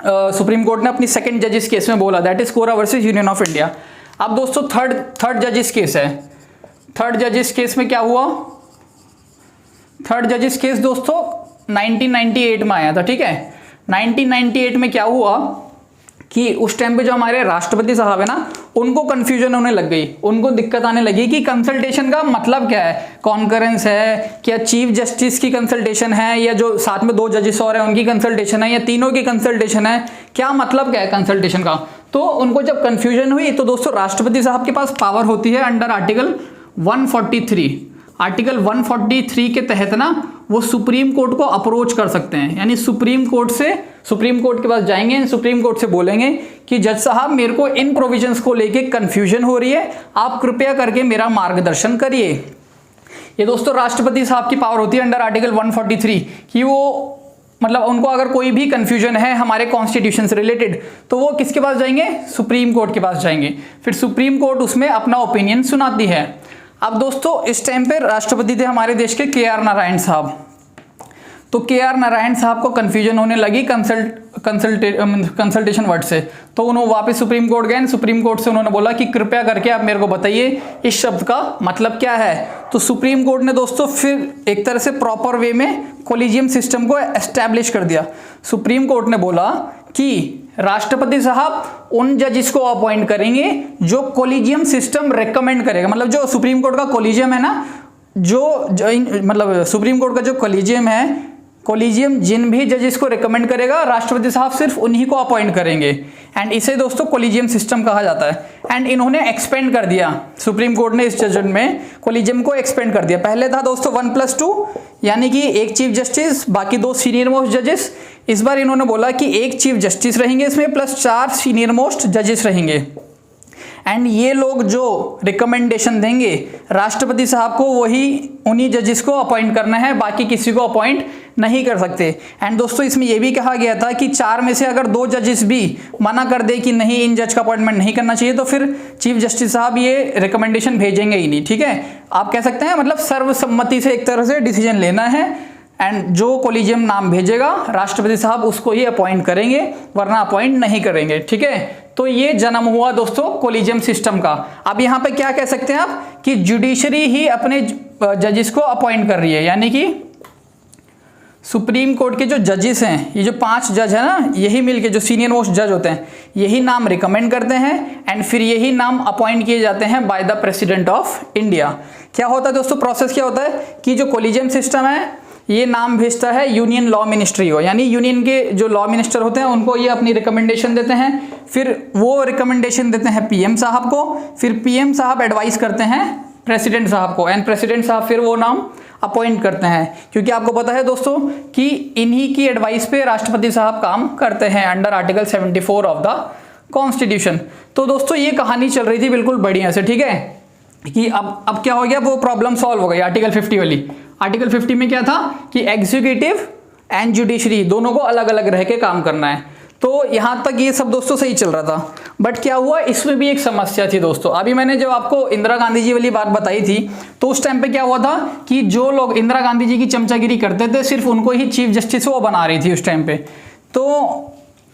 सुप्रीम कोर्ट ने अपनी सेकंड जजेस केस में बोला, दैट इज कोरा वर्सेस यूनियन ऑफ इंडिया। अब दोस्तों थर्ड जजेस केस है। थर्ड जजेस केस में क्या हुआ, थर्ड जजेस केस दोस्तों 1998 में आया था, ठीक है। 1998 में क्या हुआ कि उस टाइम पे जो हमारे राष्ट्रपति साहब है ना, उनको कंफ्यूजन होने लग गई, उनको दिक्कत आने लगी कि कंसल्टेशन का मतलब क्या है, कॉन्करेंस है, क्या चीफ जस्टिस की कंसल्टेशन है, या जो साथ में 2 जजेस और हैं उनकी कंसल्टेशन है, या तीनों की कंसल्टेशन है, क्या मतलब क्या है कंसल्टेशन का। तो उनको जब कंफ्यूजन हुई तो दोस्तों राष्ट्रपति साहब के पास पावर होती है अंडर आर्टिकल 143। आर्टिकल 143 के तहत ना वो सुप्रीम कोर्ट को अप्रोच कर सकते हैं, यानी सुप्रीम कोर्ट के पास जाएंगे, सुप्रीम कोर्ट से बोलेंगे कि जज साहब मेरे को इन प्रोविजंस को लेके कंफ्यूजन हो रही है, आप कृपया करके मेरा मार्गदर्शन करिए। ये दोस्तों राष्ट्रपति साहब की पावर होती है अंडर आर्टिकल 143 कि वो मतलब उनको अगर कोई भी कंफ्यूजन है हमारे कॉन्स्टिट्यूशन से रिलेटेड तो वो किसके पास जाएंगे, सुप्रीम कोर्ट के पास जाएंगे, फिर सुप्रीम कोर्ट उसमें अपना ओपिनियन सुनाती है। अब दोस्तों इस टाइम पे राष्ट्रपति थे हमारे देश के KR नारायण साहब। तो KR नारायण साहब को कंफ्यूजन होने लगी कंसल्टेशन वर्ड से, तो उन्होंने वापस सुप्रीम कोर्ट गए, सुप्रीम कोर्ट से उन्होंने बोला कि कृपया करके आप मेरे को बताइए इस शब्द का मतलब क्या है। तो सुप्रीम कोर्ट ने दोस्तों फिर एक तरह से प्रॉपर वे में कोलिजियम सिस्टम को एस्टैब्लिश कर दिया। सुप्रीम कोर्ट ने बोला कि राष्ट्रपति साहब उन जजेस को अपॉइंट करेंगे जो कोलिजियम सिस्टम रेकमेंड करेगा, मतलब जो सुप्रीम कोर्ट का कोलिजियम है ना, जो मतलब सुप्रीम कोर्ट का जो कोलिजियम है, कोलिजियम जिन भी जजेस को रिकमेंड करेगा राष्ट्रपति साहब सिर्फ उन्हीं को अपॉइंट करेंगे, एंड इसे दोस्तों कोलिजियम सिस्टम कहा जाता है। एंड इन्होंने एक्सपेंड कर दिया, सुप्रीम कोर्ट ने इस जजमेंट में कोलिजियम को एक्सपेंड कर दिया। पहले था दोस्तों 1+2, यानी कि एक चीफ जस्टिस बाकी 2 सीनियर मोस्ट जजेस। इस बार इन्होंने बोला कि एक चीफ जस्टिस रहेंगे इसमें प्लस 4 सीनियर मोस्ट जजेस रहेंगे, एंड ये लोग जो रिकमेंडेशन देंगे राष्ट्रपति साहब को वही उन्हीं जजेस को अपॉइंट करना है, बाकी किसी को अपॉइंट नहीं कर सकते। एंड दोस्तों इसमें यह भी कहा गया था कि 4 में से अगर 2 जजेस भी मना कर दे कि नहीं इन जज का अपॉइंटमेंट नहीं करना चाहिए, तो फिर चीफ जस्टिस साहब ये रिकमेंडेशन भेजेंगे ही नहीं। ठीक है, आप कह सकते हैं मतलब सर्वसम्मति से एक तरह से डिसीजन लेना है, एंड जो कोलिजियम नाम भेजेगा राष्ट्रपति साहब उसको ही अपॉइंट करेंगे, वरना अपॉइंट नहीं करेंगे। ठीक है, तो ये जन्म हुआ दोस्तों कोलिजियम सिस्टम का। अब यहाँ पे क्या कह सकते हैं आप कि जुडिशरी ही अपने जजेस को अपॉइंट कर रही है, यानी कि सुप्रीम कोर्ट के जो जजेस हैं, ये जो 5 जज है ना, यही मिलके जो सीनियर मोस्ट जज होते हैं यही नाम रिकमेंड करते हैं, एंड फिर यही नाम अपॉइंट किए जाते हैं bye the president of India. क्या होता है दोस्तों, प्रोसेस क्या होता है कि जो कोलिजियम सिस्टम है ये नाम भेजता है यूनियन लॉ मिनिस्ट्री को, यानी यूनियन के जो लॉ मिनिस्टर होते हैं उनको ये अपनी रिकमेंडेशन देते हैं, फिर वो रिकमेंडेशन देते हैं पीएम साहब को, फिर पीएम साहब एडवाइस करते हैं प्रेसिडेंट साहब को, एंड प्रेसिडेंट साहब फिर वो नाम अपॉइंट करते हैं। क्योंकि आपको पता है दोस्तों कि इन्हीं की एडवाइस पे राष्ट्रपति साहब काम करते हैं under article 74 of the constitution. तो दोस्तों ये कहानी चल रही थी बिल्कुल बढ़िया से। ठीक है, कि अब क्या हो गया, वो प्रॉब्लम सॉल्व हो गई आर्टिकल 50 वाली। आर्टिकल 50 में क्या था कि एग्जीक्यूटिव एंड जुडिशरी दोनों को अलग अलग रह के काम करना है। तो यहां तक ये सब दोस्तों सही चल रहा था, बट क्या हुआ, इसमें भी एक समस्या थी दोस्तों। अभी मैंने जब आपको इंदिरा गांधी जी वाली बात बताई थी, तो उस टाइम पे क्या हुआ था कि जो लोग इंदिरा गांधी जी की चमचागिरी करते थे सिर्फ उनको ही चीफ जस्टिस वो बना रही थी उस टाइम पे। तो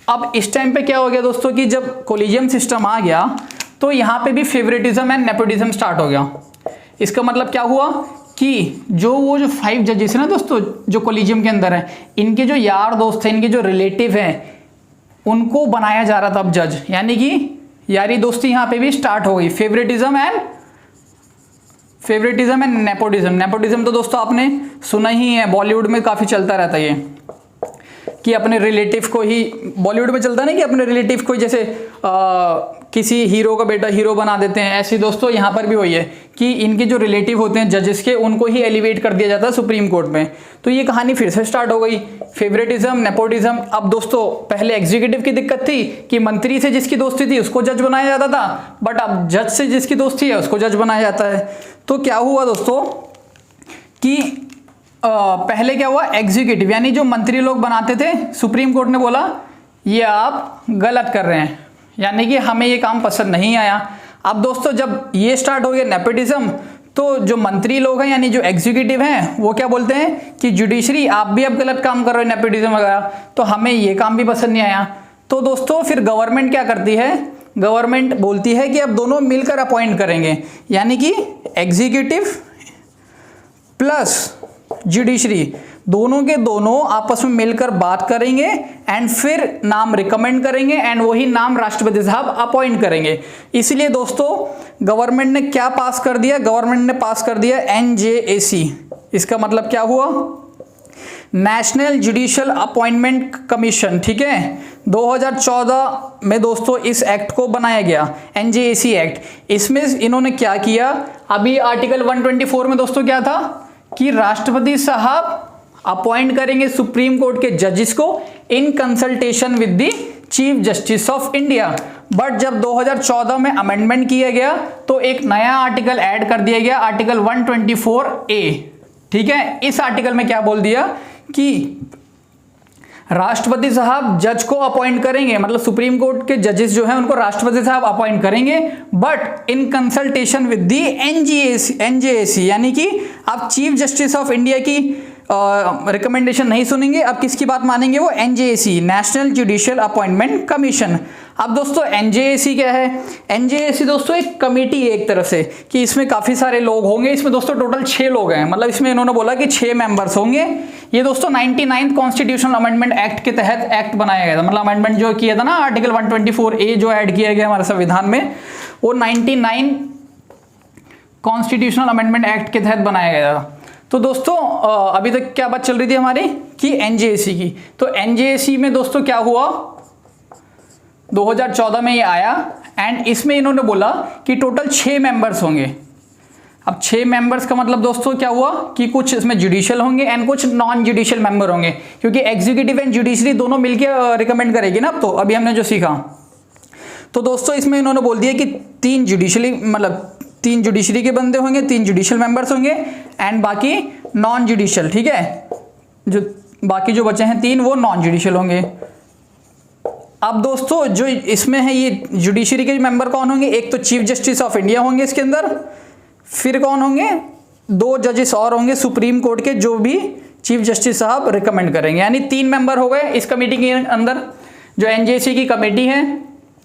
अब इस टाइम पे क्या हो गया दोस्तों कि जब कोलिजियम सिस्टम आ गया तो यहाँ पे भी फेवरेटिज्म एंड नेपोटिज्म स्टार्ट हो गया। इसका मतलब क्या हुआ कि वो जो 5 जजेस है ना दोस्तों जो कोलिजियम के अंदर है, इनके जो यार दोस्त हैं, इनके जो रिलेटिव हैं, उनको बनाया जा रहा था अब जज, यानी कि यारी दोस्ती यहाँ पे भी स्टार्ट हो गई। Favouritism and nepotism. नेपोटिज्म तो दोस्तों आपने सुना ही है, बॉलीवुड में काफी चलता रहता है ये, कि अपने रिलेटिव को ही, बॉलीवुड में चलता नहीं कि अपने रिलेटिव को जैसे किसी हीरो का बेटा हीरो बना देते हैं, ऐसे दोस्तों यहाँ पर भी वही है कि इनके जो रिलेटिव होते हैं जजेस के, उनको ही एलिवेट कर दिया जाता है सुप्रीम कोर्ट में। तो ये कहानी फिर से स्टार्ट हो गई, फेवरेटिज्म, नेपोटिज्म। अब दोस्तों पहले एग्जीक्यूटिव की दिक्कत थी कि मंत्री से जिसकी दोस्ती थी उसको जज बनाया जाता था, बट अब जज से जिसकी दोस्ती है उसको जज बनाया जाता है। तो क्या हुआ दोस्तों कि पहले क्या हुआ, एग्जीक्यूटिव यानी जो मंत्री लोग बनाते थे, सुप्रीम कोर्ट ने बोला ये आप गलत कर रहे हैं, यानी कि हमें ये काम पसंद नहीं आया। अब दोस्तों जब ये स्टार्ट हो गया नेपोटिज्म, तो जो मंत्री लोग हैं यानी जो एग्जीक्यूटिव हैं वो क्या बोलते हैं कि जुडिशरी आप भी अब गलत काम कर रहे हो, नेपोटिज्म वगैरह, तो हमें ये काम भी पसंद नहीं आया। तो दोस्तों फिर गवर्नमेंट क्या करती है, गवर्नमेंट बोलती है कि अब दोनों मिलकर अपॉइंट करेंगे, यानी कि एग्जीक्यूटिव प्लस जुडिशरी दोनों के दोनों आपस में मिलकर बात करेंगे एंड फिर नाम रिकमेंड करेंगे, एंड वही नाम राष्ट्रपति साहब अपॉइंट करेंगे। इसलिए दोस्तों गवर्नमेंट ने क्या पास कर दिया, गवर्नमेंट ने पास कर दिया NJAC। इसका मतलब क्या हुआ, नेशनल जुडिशियल अपॉइंटमेंट कमीशन। ठीक है, 2014 में दोस्तों इस एक्ट को बनाया गया, NJAC एक्ट। इसमें इन्होंने क्या किया, अभी आर्टिकल 124 में दोस्तों क्या था कि राष्ट्रपति साहब अपॉइंट करेंगे सुप्रीम कोर्ट के जजेस को इन consultation with the Chief justice of India. But जब 2014 में अमेंडमेंट किया गया तो एक नया आर्टिकल ऐड कर दिया गया, आर्टिकल 124A। ठीक है, इस आर्टिकल में क्या बोल दिया कि राष्ट्रपति साहब जज को अपॉइंट करेंगे, मतलब सुप्रीम कोर्ट के जजेस जो हैं उनको राष्ट्रपति साहब अपॉइंट करेंगे, but in consultation with the NJAC, यानी कि आप चीफ जस्टिस ऑफ इंडिया की रिकमेंडेशन नहीं सुनेंगे, अब किसकी बात मानेंगे, वो NJAC, national judicial appointment commission. अब दोस्तों NJAC क्या है, NJAC दोस्तों एक कमेटी है एक तरह से, कि इसमें काफी सारे लोग होंगे। इसमें दोस्तों टोटल 6 लोग हैं, मतलब इसमें इन्होंने बोला कि 6 मेंबर्स होंगे। ये दोस्तों 99th कॉन्स्टिट्यूशनल अमेंडमेंट एक्ट के तहत एक्ट बनाया गया था, मतलब अमेंडमेंट जो किया था ना आर्टिकल 124A जो ऐड किया गया हमारे संविधान में, वो 99 कॉन्स्टिट्यूशनल अमेंडमेंट एक्ट के तहत बनाया गया था। तो दोस्तों अभी तक क्या बात चल रही थी हमारी कि एनजेएसी की। तो एनजेएसी में दोस्तों क्या हुआ, 2014 में ये आया एंड इसमें इन्होंने बोला कि टोटल 6 मेंबर्स होंगे। अब 6 मेंबर्स का मतलब दोस्तों क्या हुआ कि कुछ इसमें जुडिशियल होंगे एंड कुछ नॉन जुडिशियल मेंबर होंगे, क्योंकि एग्जीक्यूटिव एंड जुडिशरी दोनों मिलकर रिकमेंड करेगी ना। तो अभी हमने जो सीखा, तो दोस्तों इसमें इन्होंने बोल दिया कि 3 जुडिशरी के बंदे होंगे, 3 जुडिशियल मेंबर्स होंगे एंड बाकी नॉन जुडिशियल, ठीक है, जो बाकी जो बचे हैं 3 वो नॉन जुडिशियल होंगे। अब दोस्तों जो इसमें है ये जुडिशरी के मेंबर कौन होंगे, एक तो चीफ जस्टिस ऑफ इंडिया होंगे इसके अंदर, फिर कौन होंगे 2 जजेस और होंगे सुप्रीम कोर्ट के जो भी चीफ जस्टिस साहब रिकमेंड करेंगे, यानी 3 मेंबर हो गए इस कमेटी के अंदर। जो एनजेसी की कमेटी है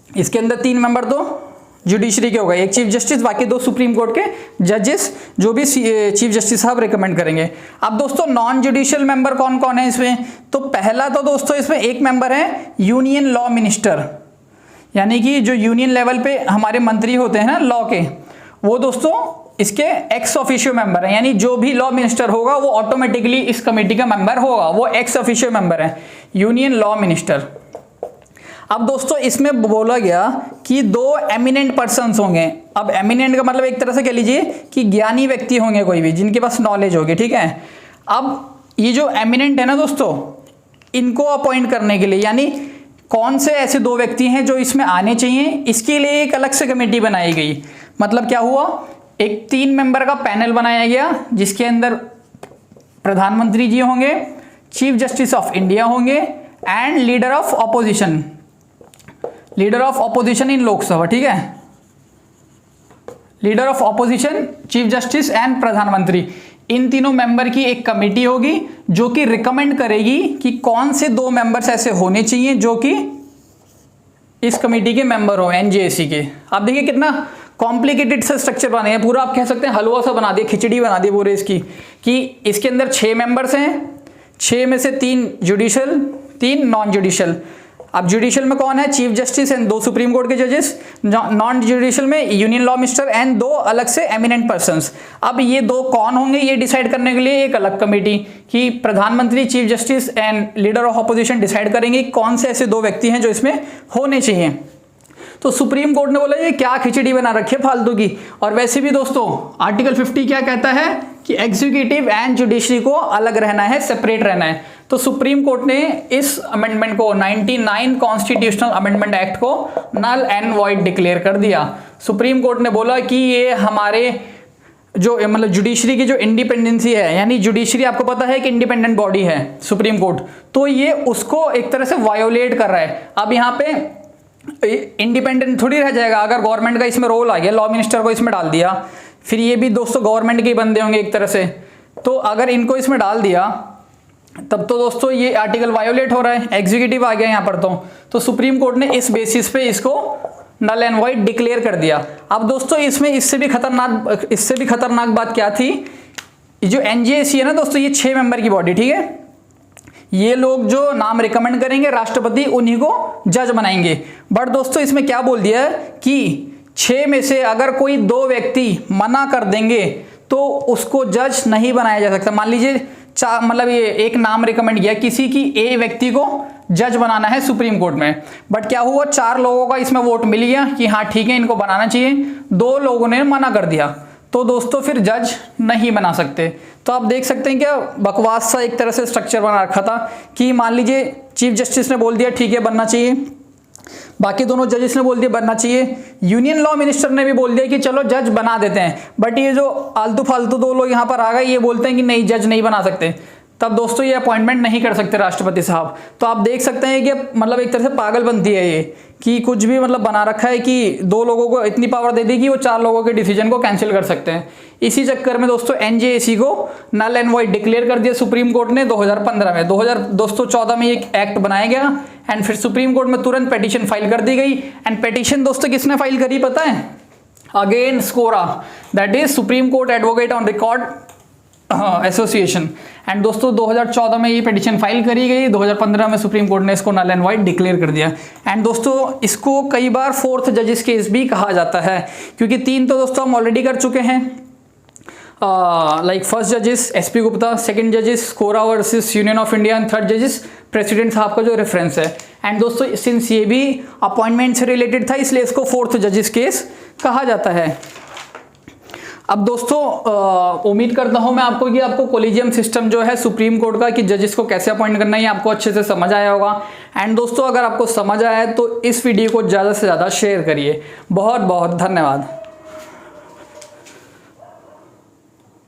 इसके अंदर 3 मेंबर तो जुडिशरी के हो गए, एक चीफ जस्टिस, बाकी 2 सुप्रीम कोर्ट के जजेस जो भी चीफ जस्टिस साहब रिकमेंड करेंगे। अब दोस्तों नॉन जुडिशियल मेंबर कौन कौन है इसमें, तो पहला तो दोस्तों इसमें एक मेंबर है यूनियन लॉ मिनिस्टर, यानी कि जो यूनियन लेवल पे हमारे मंत्री होते हैं ना लॉ के, वो दोस्तों इसके एक्स ऑफिशियो मेंबर है, यानी जो भी लॉ मिनिस्टर होगा वो ऑटोमेटिकली इस कमेटी का मेंबर होगा, वो एक्स ऑफिशियो मेंबर है, यूनियन लॉ मिनिस्टर। अब दोस्तों इसमें बोला गया कि 2 एमिनेंट पर्सन्स होंगे। अब एमिनेंट का मतलब एक तरह से कह लीजिए कि ज्ञानी व्यक्ति होंगे कोई भी, जिनके पास नॉलेज होगी, ठीक है। अब ये जो एमिनेंट है ना दोस्तों, इनको अपॉइंट करने के लिए, यानी कौन से ऐसे 2 व्यक्ति हैं जो इसमें आने चाहिए, इसके लिए एक अलग से कमेटी बनाई गई। मतलब क्या हुआ, एक 3 मेंबर का पैनल बनाया गया जिसके अंदर प्रधानमंत्री जी होंगे, चीफ जस्टिस ऑफ इंडिया होंगे एंड लीडर ऑफ ऑपोजिशन इन लोकसभा, ठीक है, leader of opposition, chief justice and प्रधानमंत्री, इन तीनों मेंबर की एक कमेटी होगी जो कि रिकमेंड करेगी कि कौन से 2 मेंबर्स ऐसे होने चाहिए जो कि इस कमेटी के मेंबर हो एनजेएसी के। आप देखिए कितना कॉम्प्लिकेटेड सा स्ट्रक्चर बना है, पूरा आप कह सकते हैं हलवा सा बना दिया, खिचड़ी बना दी पूरे इसकी, कि इसके अंदर 6 मेंबर्स हैं, 6 में से 3 जुडिशियल, 3 नॉन जुडिशियल। अब जुडिशियल में कौन है, chief justice and 2 supreme court के जजेस, नॉन जुडिशियल में यूनियन लॉ मिनिस्टर एंड 2 अलग से एमिनेंट पर्संस। अब ये 2 कौन होंगे ये डिसाइड करने के लिए एक अलग कमेटी, कि प्रधानमंत्री, chief justice and leader of opposition decide करेंगे कौन से ऐसे 2 व्यक्ति हैं जो इसमें होने चाहिए। तो सुप्रीम कोर्ट ने बोला ये क्या खिचड़ी बना रखी है फालतू की। और वैसे भी दोस्तों आर्टिकल 50 क्या कहता है कि एग्जीक्यूटिव एंड जुडिशरी को अलग रहना है, सेपरेट रहना है। तो सुप्रीम कोर्ट ने इस अमेंडमेंट को 99 कॉन्स्टिट्यूशनल अमेंडमेंट एक्ट को नल एंड वॉइड डिक्लेयर कर दिया। सुप्रीम कोर्ट ने बोला कि ये हमारे जो मतलब जुडिशरी की जो इंडिपेंडेंसी है, यानी जुडिशरी आपको पता है कि इंडिपेंडेंट बॉडी है सुप्रीम कोर्ट, तो ये उसको एक तरह से वायोलेट कर रहा है। अब यहाँ पे इंडिपेंडेंट थोड़ी रह जाएगा, अगर गवर्नमेंट का इसमें रोल आ गया, लॉ मिनिस्टर को इसमें डाल दिया, फिर ये भी दोस्तों गवर्नमेंट के ही बंदे होंगे एक तरह से, तो अगर इनको इसमें डाल दिया तब तो दोस्तों ये आर्टिकल वायोलेट हो रहा है, एग्जीक्यूटिव आ गया यहाँ पर। तो सुप्रीम कोर्ट ने इस बेसिस पे इसको नल एंड वॉइड डिक्लेयर कर दिया। अब दोस्तों इसमें इससे भी खतरनाक बात क्या थी, जो एनजेएसी है ना दोस्तों, ये 6 मेंबर की बॉडी, ठीक है, ये लोग जो नाम रिकमेंड करेंगे राष्ट्रपति उन्हीं को जज बनाएंगे। बट दोस्तों इसमें क्या बोल दिया है कि 6 में से अगर कोई 2 व्यक्ति मना कर देंगे तो उसको जज नहीं बनाया जा सकता। मान लीजिए मतलब ये एक नाम रिकमेंड किया किसी की, ए व्यक्ति को जज बनाना है सुप्रीम कोर्ट में, बट क्या हुआ 4 लोगों का इसमें वोट मिल गया कि हाँ ठीक है इनको बनाना चाहिए, 2 लोगों ने मना कर दिया, तो दोस्तों फिर जज नहीं बना सकते। तो आप देख सकते हैं क्या बकवास सा एक तरह से स्ट्रक्चर बना रखा था कि मान लीजिए चीफ जस्टिस ने बोल दिया ठीक है बनना चाहिए, बाकी दोनों जजेस ने बोल दिया बनना चाहिए, यूनियन लॉ मिनिस्टर ने भी बोल दिया कि चलो जज बना देते हैं, बट ये जो आलतू फालतू 2 लोग यहाँ पर आ गए ये बोलते हैं कि नहीं जज नहीं बना सकते, तब दोस्तों ये अपॉइंटमेंट नहीं कर सकते राष्ट्रपति साहब। तो आप देख सकते हैं कि मतलब एक तरह से पागलपंती है ये, कि कुछ भी मतलब बना रखा है कि 2 लोगों को इतनी पावर दे दी कि वो 4 लोगों के डिसीजन को कैंसिल कर सकते हैं। इसी चक्कर में दोस्तों एनजेएसी को नल एंड वॉइड डिक्लेयर कर दिया सुप्रीम कोर्ट ने 2015 में। 2014 में एक एक्ट बनाया गया एंड फिर सुप्रीम कोर्ट में तुरंत पिटीशन फाइल कर दी गई। एंड पिटीशन दोस्तों किसने फाइल करी पता है, again SCAORA, that is Supreme Court advocate on record association. And दोस्तों 2014 में ये पिटीशन फाइल करी गई, 2015 में सुप्रीम कोर्ट ने इसको नल एंड वॉइड डिक्लेयर कर दिया। एंड दोस्तों इसको कई बार 4th जजेस केस भी कहा जाता है, क्योंकि 3 तो दोस्तों हम ऑलरेडी कर चुके हैं, लाइक फर्स्ट जजेस एसपी गुप्ता, सेकंड जजेस कोरा versus union of India and third जजेस प्रेसिडेंट साहब का जो रेफरेंस है। एंड दोस्तों सिंस ये भी अपॉइंटमेंट से रिलेटेड था इसलिए इसको फोर्थ जजेस केस कहा जाता है। अब दोस्तों उम्मीद करता हूं मैं आपको कि आपको कोलिजियम सिस्टम जो है सुप्रीम कोर्ट का कि जजेस को कैसे अपॉइंट करना है आपको अच्छे से समझ आया होगा। एंड दोस्तों अगर आपको समझ आया है तो इस वीडियो को ज़्यादा से ज़्यादा शेयर करिए। बहुत बहुत धन्यवाद।